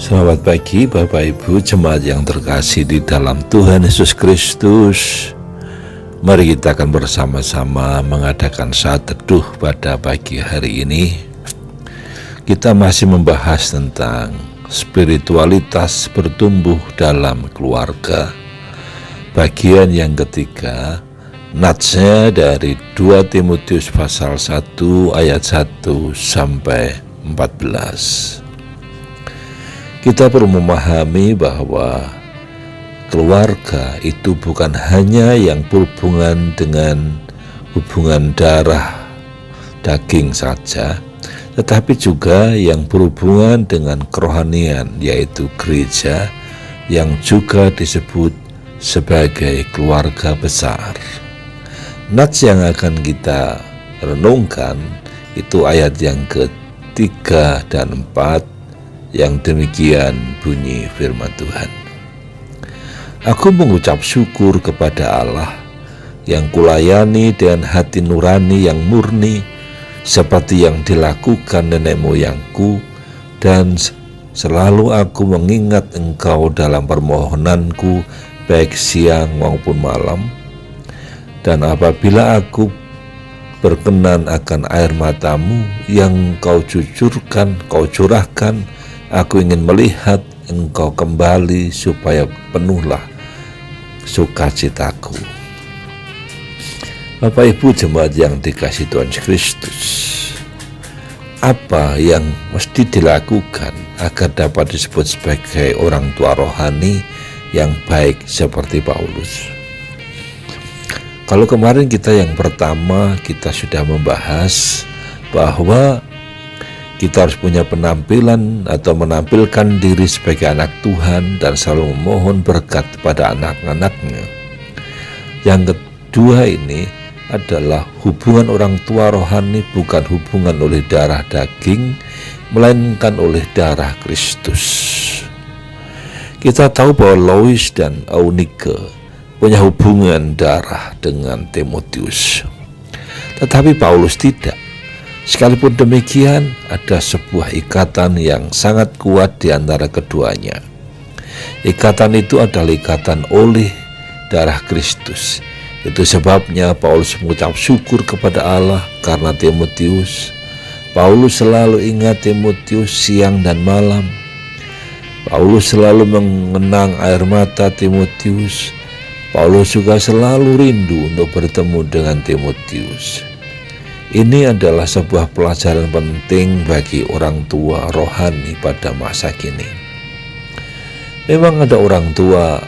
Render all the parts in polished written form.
Selamat pagi Bapak Ibu jemaat yang terkasih di dalam Tuhan Yesus Kristus. Mari kita akan bersama-sama mengadakan saat teduh pada pagi hari ini. Kita masih membahas tentang spiritualitas bertumbuh dalam keluarga. Bagian yang ketiga, natsnya dari 2 Timotius pasal 1 ayat 1 sampai 14. Kita perlu memahami bahwa keluarga itu bukan hanya yang berhubungan dengan hubungan darah daging saja, tetapi juga yang berhubungan dengan kerohanian, yaitu gereja yang juga disebut sebagai keluarga besar. Nats yang akan kita renungkan itu ayat yang ke-3 dan 4, yang demikian bunyi firman Tuhan. Aku mengucap syukur kepada Allah yang kulayani dengan hati nurani yang murni, seperti yang dilakukan nenek moyangku, dan selalu aku mengingat Engkau dalam permohonanku baik siang maupun malam. Dan apabila aku berkenan akan air matamu yang kau curahkan, aku ingin melihat Engkau kembali supaya penuhlah sukacitaku. Bapak Ibu jemaat yang dikasihi Tuhan Kristus, apa yang mesti dilakukan agar dapat disebut sebagai orang tua rohani yang baik seperti Paulus? Kalau kemarin yang pertama kita sudah membahas bahwa kita harus punya penampilan atau menampilkan diri sebagai anak Tuhan dan selalu memohon berkat kepada anak-anaknya. Yang kedua ini adalah hubungan orang tua rohani bukan hubungan oleh darah daging, melainkan oleh darah Kristus. Kita tahu bahwa Lois dan Eunike punya hubungan darah dengan Timotius, tetapi Paulus tidak. Sekalipun demikian, ada sebuah ikatan yang sangat kuat di antara keduanya. Ikatan itu adalah ikatan oleh darah Kristus. Itu sebabnya Paulus mengucap syukur kepada Allah karena Timotius. Paulus selalu ingat Timotius siang dan malam. Paulus selalu mengenang air mata Timotius. Paulus juga selalu rindu untuk bertemu dengan Timotius. Ini adalah sebuah pelajaran penting bagi orang tua rohani pada masa kini. Memang ada orang tua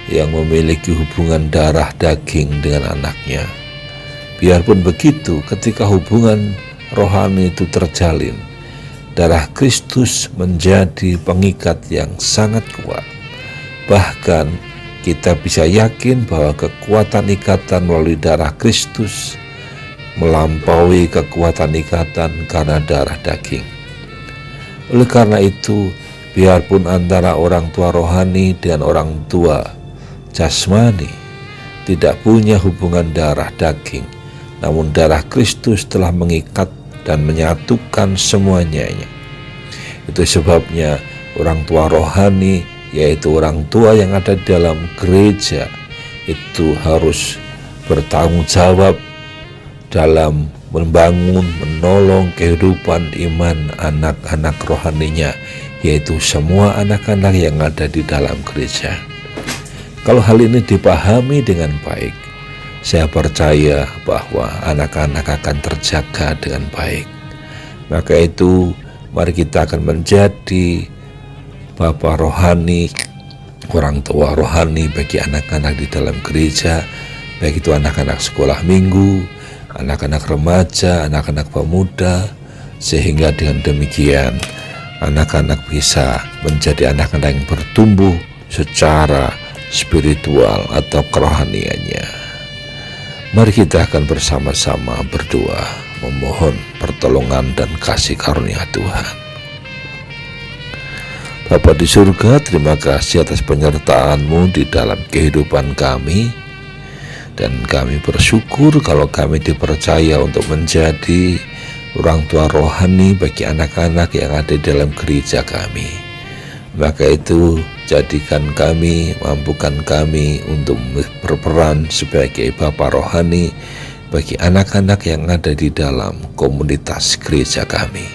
yang memiliki hubungan darah daging dengan anaknya. Biarpun begitu, ketika hubungan rohani itu terjalin, darah Kristus menjadi pengikat yang sangat kuat. Bahkan kita bisa yakin bahwa kekuatan ikatan melalui darah Kristus melampaui kekuatan ikatan karena darah daging. Oleh karena itu, biarpun antara orang tua rohani dan orang tua jasmani tidak punya hubungan darah daging, namun darah Kristus telah mengikat dan menyatukan semuanya. Itu sebabnya orang tua rohani, yaitu orang tua yang ada dalam gereja, itu harus bertanggung jawab dalam membangun, menolong kehidupan iman anak-anak rohaninya, yaitu semua anak-anak yang ada di dalam gereja. Kalau hal ini dipahami dengan baik, saya percaya bahwa anak-anak akan terjaga dengan baik. Maka itu, mari kita akan menjadi bapak rohani, orang tua rohani bagi anak-anak di dalam gereja, baik itu anak-anak sekolah minggu, anak-anak remaja, anak-anak pemuda, sehingga dengan demikian anak-anak bisa menjadi anak-anak yang bertumbuh secara spiritual atau kerohaniannya. Mari kita akan bersama-sama berdoa, memohon pertolongan dan kasih karunia Tuhan. Bapa di surga, terima kasih atas penyertaan-Mu di dalam kehidupan kami. Dan kami bersyukur kalau kami dipercaya untuk menjadi orang tua rohani bagi anak-anak yang ada dalam gereja kami. Maka itu jadikan kami, mampukan kami untuk berperan sebagai Bapa rohani bagi anak-anak yang ada di dalam komunitas gereja kami.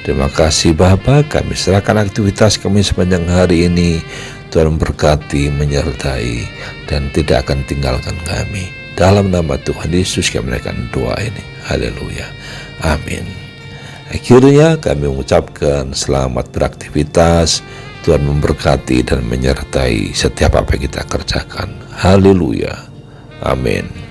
Terima kasih Bapa, kami serahkan aktivitas kami sepanjang hari ini. Tuhan berkati, menyertai, dan tidak akan tinggalkan kami. Dalam nama Tuhan Yesus kami menaikkan doa ini. Haleluya. Amin. Akhirnya kami mengucapkan selamat beraktivitas. Tuhan memberkati dan menyertai setiap apa yang kita kerjakan. Haleluya. Amin.